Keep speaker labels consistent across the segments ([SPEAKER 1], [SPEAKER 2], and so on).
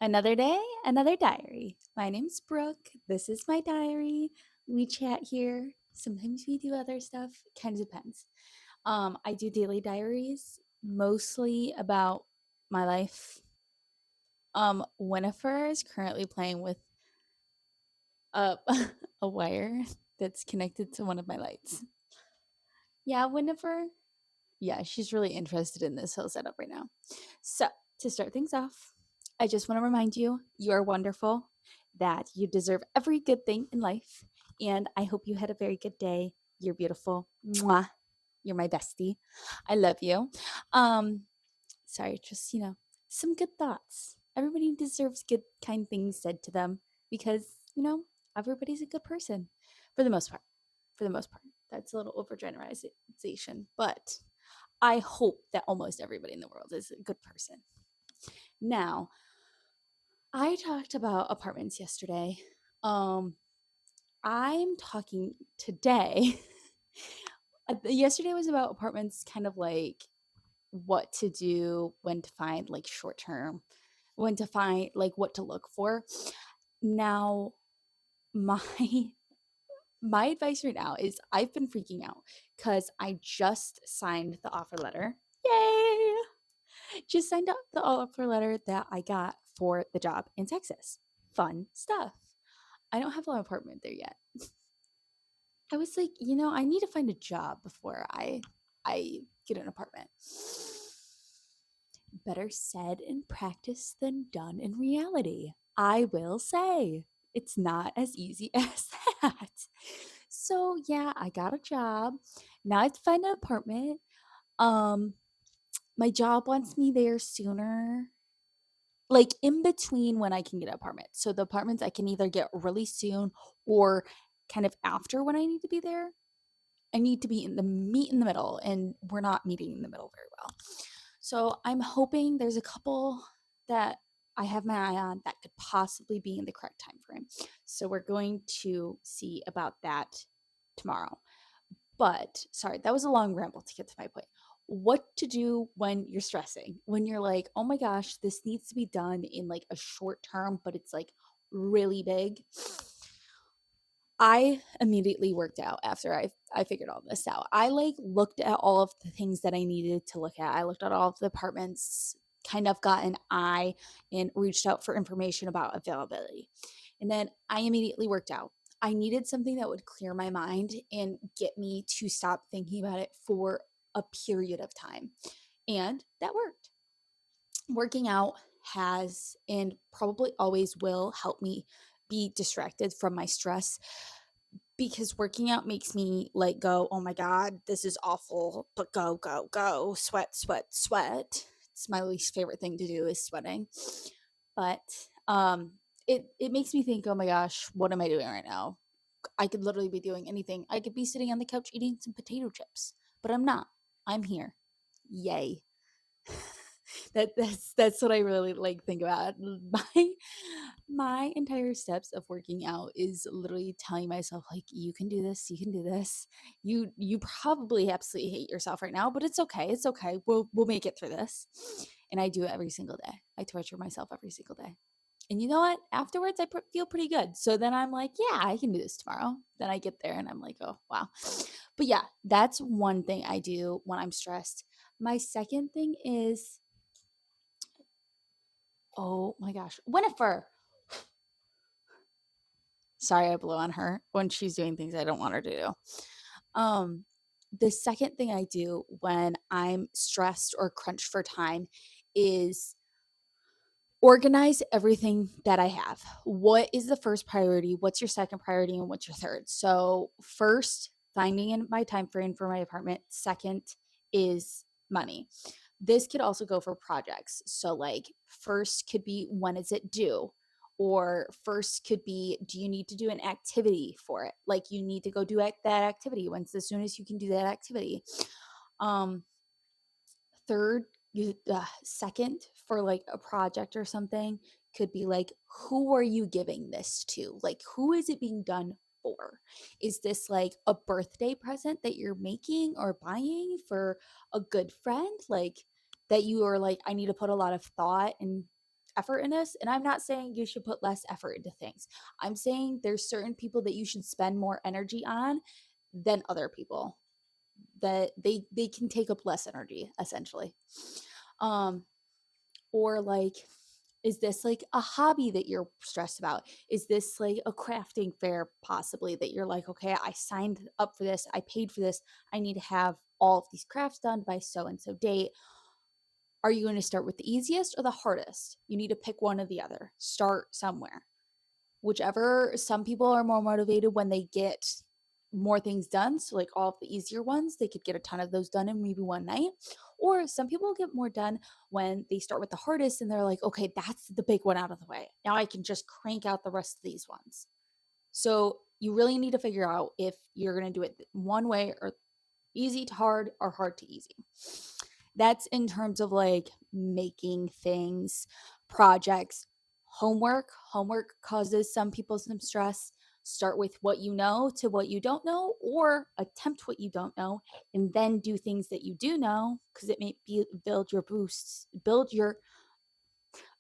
[SPEAKER 1] Another day, another diary. My name's Brooke. This is my diary. We chat here. Sometimes we do other stuff. Kind of depends. I do daily diaries, mostly about my life. Winifred is currently playing with a a wire that's connected to one of my lights. Yeah, Winifred. Yeah, she's really interested in this whole setup right now. So, to start things off, I just want to remind you you are wonderful, that you deserve every good thing in life, and I hope you had a very good day. You're beautiful. Mwah. You're my bestie. I love you. Um, sorry, just, some good thoughts. Everybody deserves good, kind things said to them because, everybody's a good person for the most part. For the most part. That's a little overgeneralization, but I hope that almost everybody in the world is a good person. Now, I talked about apartments yesterday. Um, I'm talking today. Yesterday was about apartments, kind of like what to do, when to find like short term, when to find like what to look for. Now, my my advice right now is I've been freaking out because I just signed the offer letter. Yay! Just signed up the offer letter that I got for the job in Texas. Fun stuff. I don't have an apartment there yet. I was like, I need to find a job before I get an apartment. Better said in practice than done in reality. I will say it's not as easy as that. So yeah, I got a job. Now I have to find an apartment. Um, my job wants me there sooner, like in between when I can get an apartment. So the apartments I can either get really soon or kind of after when I need to be there. I need to be in the meet in the middle, and we're not meeting in the middle very well. So I'm hoping there's a couple that I have my eye on that could possibly be in the correct time frame. So we're going to see about that tomorrow. But sorry, that was a long ramble to get to my point. What to do when you're stressing, when you're like, oh my gosh, this needs to be done in like a short term, but it's like really big. I immediately worked out after I figured all this out. I like looked at all of the things that I needed to look at. I looked at all of the apartments, kind of got an eye, and reached out for information about availability. And then I immediately worked out. I needed something that would clear my mind and get me to stop thinking about it for a period of time. And that worked. Working out has and probably always will help me be distracted from my stress, because working out makes me like go, oh my God, this is awful, but go, go, go, sweat, sweat, sweat. It's my least favorite thing to do is sweating. But it makes me think, oh my gosh, what am I doing right now? I could literally be doing anything. I could be sitting on the couch eating some potato chips, but I'm not. I'm here. Yay. That's what I really like think about. My entire steps of working out is literally telling myself like, you can do this, you can do this. You probably absolutely hate yourself right now, but it's okay. It's okay. We'll make it through this. And I do it every single day. I torture myself every single day. And you know what? Afterwards, I feel pretty good. So then I'm like, yeah, I can do this tomorrow. Then I get there and I'm like, oh, wow. But yeah, that's one thing I do when I'm stressed. My second thing is, oh my gosh, Winifred. Sorry, I blow on her when she's doing things I don't want her to do. Um, the second thing I do when I'm stressed or crunched for time is organize everything that I have. What is the first priority? What's your second priority? And what's your third? So, first, finding in my time frame for my apartment. Second is money. This could also go for projects. So, like, first could be when is it due? Or first could be, do you need to do an activity for it? Like, you need to go do that activity. When's as soon as you can do that activity? Um, third, second for like a project or something could be like, who are you giving this to? Like, who is it being done for? Is this like a birthday present that you're making or buying for a good friend? Like, that you are like, I need to put a lot of thought and effort in this. And I'm not saying you should put less effort into things. I'm saying there's certain people that you should spend more energy on than other people, that they can take up less energy essentially. Um or like, is this like a hobby that you're stressed about? Is this like a crafting fair possibly that you're like, okay, I signed up for this, I paid for this, I need to have all of these crafts done by so and so date? Are you going to start with the easiest or the hardest? You need to pick one or the other. Start somewhere. Whichever, some people are more motivated when they get more things done. So, like all of the easier ones, they could get a ton of those done in maybe one night. Or some people get more done when they start with the hardest and they're like, okay, that's the big one out of the way. Now I can just crank out the rest of these ones. So, you really need to figure out if you're going to do it one way or easy to hard or hard to easy. That's in terms of like making things, projects, homework. Homework causes some people some stress. Start with what you know to what you don't know, or attempt what you don't know and then do things that you do know, because it may be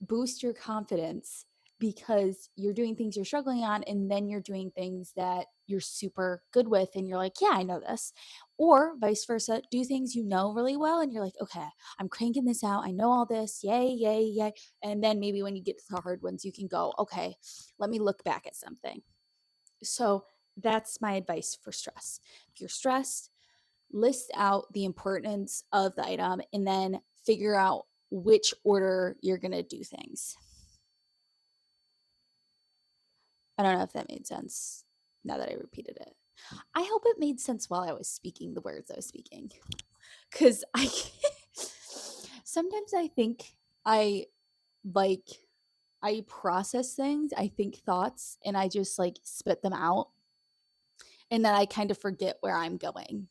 [SPEAKER 1] boost your confidence, because you're doing things you're struggling on and then you're doing things that you're super good with and you're like, yeah, I know this. Or vice versa, do things you know really well and you're like, okay, I'm cranking this out, I know all this, yay, yay, yay. And then maybe when you get to the hard ones, you can go, okay, let me look back at something. So that's my advice for stress. If you're stressed, list out the importance of the item and then figure out which order you're going to do things. I don't know if that made sense now that I repeated it. I hope it made sense while I was speaking the words I was speaking. Because sometimes I think I like, I process things, I think thoughts, and I just like spit them out. And then I kind of forget where I'm going.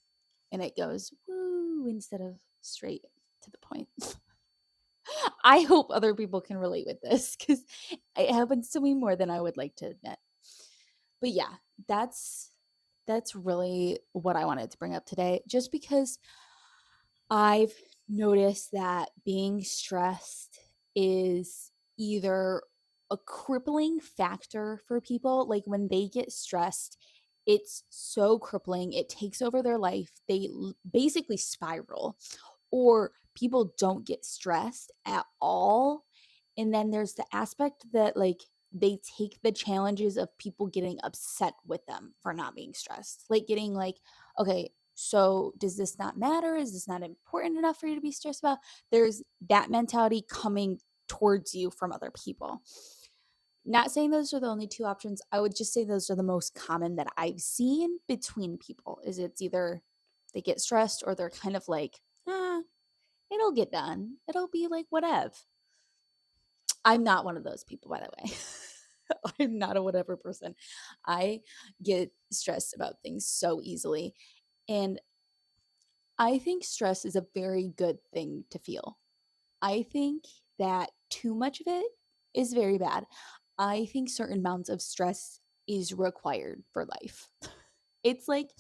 [SPEAKER 1] And it goes woo instead of straight to the point. I hope other people can relate with this because it happens to me more than I would like to admit. But yeah, that's really what I wanted to bring up today, just because I've noticed that being stressed is either a crippling factor for people. Like when they get stressed, it's so crippling, it takes over their life. They basically spiral, or people don't get stressed at all. And then there's the aspect that like they take the challenges of people getting upset with them for not being stressed. Like getting like, okay, so does this not matter? Is this not important enough for you to be stressed about? There's that mentality coming towards you from other people. Not saying those are the only two options. I would just say those are the most common that I've seen between people. Is it's either they get stressed or they're kind of like, it'll get done. It'll be like whatever. I'm not one of those people, by the way. I'm not a whatever person. I get stressed about things so easily. And I think stress is a very good thing to feel. I think that too much of it is very bad. I think certain amounts of stress is required for life. It's like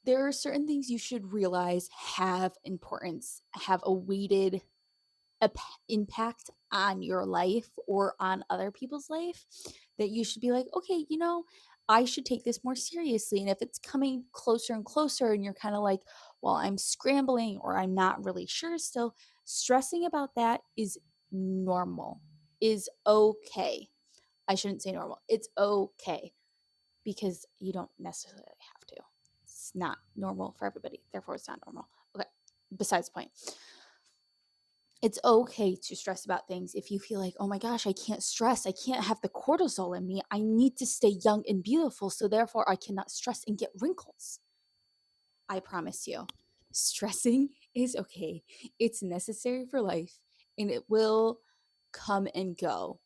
[SPEAKER 1] there are certain things you should realize have importance, have a weighted impact on your life or on other people's life, that you should be like, okay, I should take this more seriously. And if it's coming closer and closer and you're kind of like, well, I'm scrambling or I'm not really sure still, stressing about that is normal, is okay. I shouldn't say normal. It's okay, because you don't necessarily have to. It's not normal for everybody. Therefore, it's not normal. Okay. Besides the point, it's okay to stress about things if you feel like, oh my gosh, I can't stress. I can't have the cortisol in me. I need to stay young and beautiful. So therefore, I cannot stress and get wrinkles. I promise you, stressing is okay. It's necessary for life and it will come and go.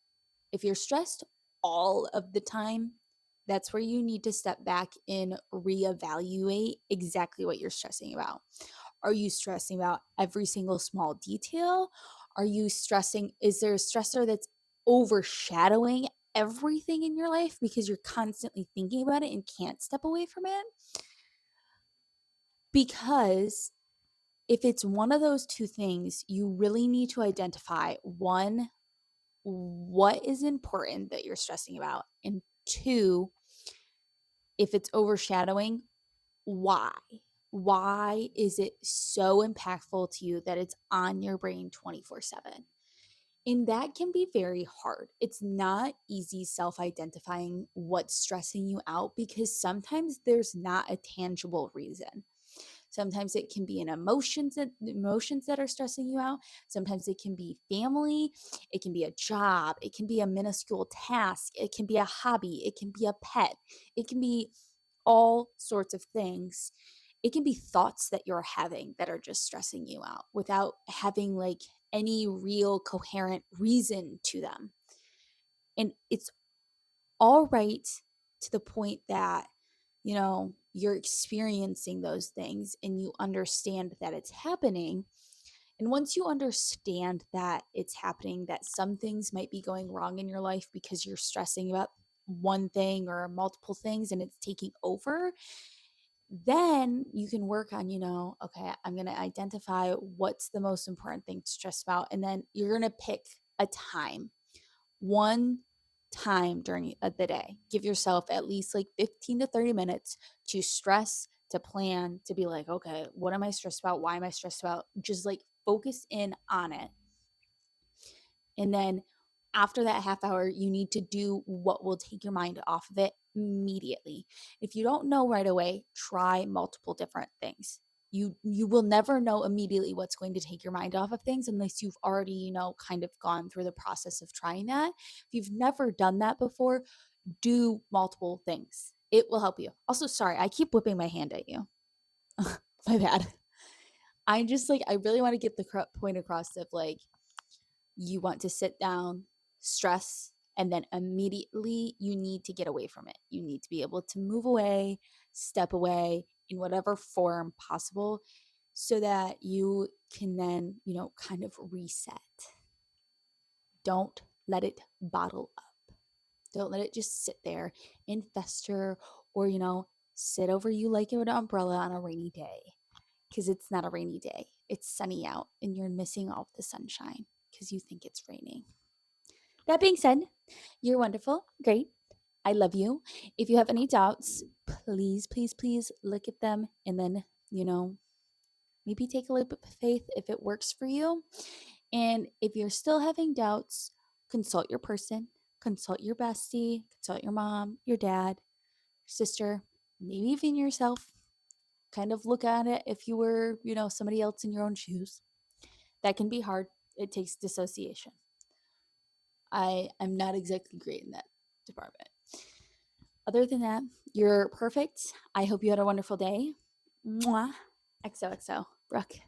[SPEAKER 1] If you're stressed all of the time, that's where you need to step back and reevaluate exactly what you're stressing about. Are you stressing about every single small detail? Are you stressing? Is there a stressor that's overshadowing everything in your life because you're constantly thinking about it and can't step away from it? Because if it's one of those two things, you really need to identify one, what is important that you're stressing about? And two, if it's overshadowing, why? Why is it so impactful to you that it's on your brain 24/7? And that can be very hard. It's not easy self identifying what's stressing you out because sometimes there's not a tangible reason. Sometimes it can be emotions that are stressing you out. Sometimes it can be family, it can be a job, it can be a minuscule task, it can be a hobby, it can be a pet, it can be all sorts of things. It can be thoughts that you're having that are just stressing you out without having like any real coherent reason to them. And it's all right to the point that, you're experiencing those things and you understand that it's happening. And once you understand that it's happening, that some things might be going wrong in your life because you're stressing about one thing or multiple things and it's taking over, then you can work on, okay, I'm going to identify what's the most important thing to stress about. And then you're going to pick a time, one time during the day. Give yourself at least like 15 to 30 minutes to stress, to plan, to be like, okay, what am I stressed about? Why am I stressed about? Just like focus in on it. And then after that half hour, you need to do what will take your mind off of it immediately. If you don't know right away, try multiple different things. You will never know immediately what's going to take your mind off of things unless you've already, kind of gone through the process of trying that. If you've never done that before, do multiple things. It will help you. Also, sorry, I keep whipping my hand at you. My bad. I just like I really want to get the point across of like you want to sit down, stress, and then immediately you need to get away from it. You need to be able to move away, step away in whatever form possible so that you can then, kind of reset. Don't let it bottle up. Don't let it just sit there and fester or, sit over you like an umbrella on a rainy day because it's not a rainy day. It's sunny out and you're missing all of the sunshine because you think it's raining. That being said, you're wonderful. Great. I love you. If you have any doubts, please, please, please look at them and then, maybe take a leap of faith if it works for you. And if you're still having doubts, consult your person, consult your bestie, consult your mom, your dad, your sister, maybe even yourself. Kind of look at it if you were, somebody else in your own shoes. That can be hard. It takes dissociation. I am not exactly great in that department. Other than that, you're perfect. I hope you had a wonderful day. Mwah. XOXO. Brooke.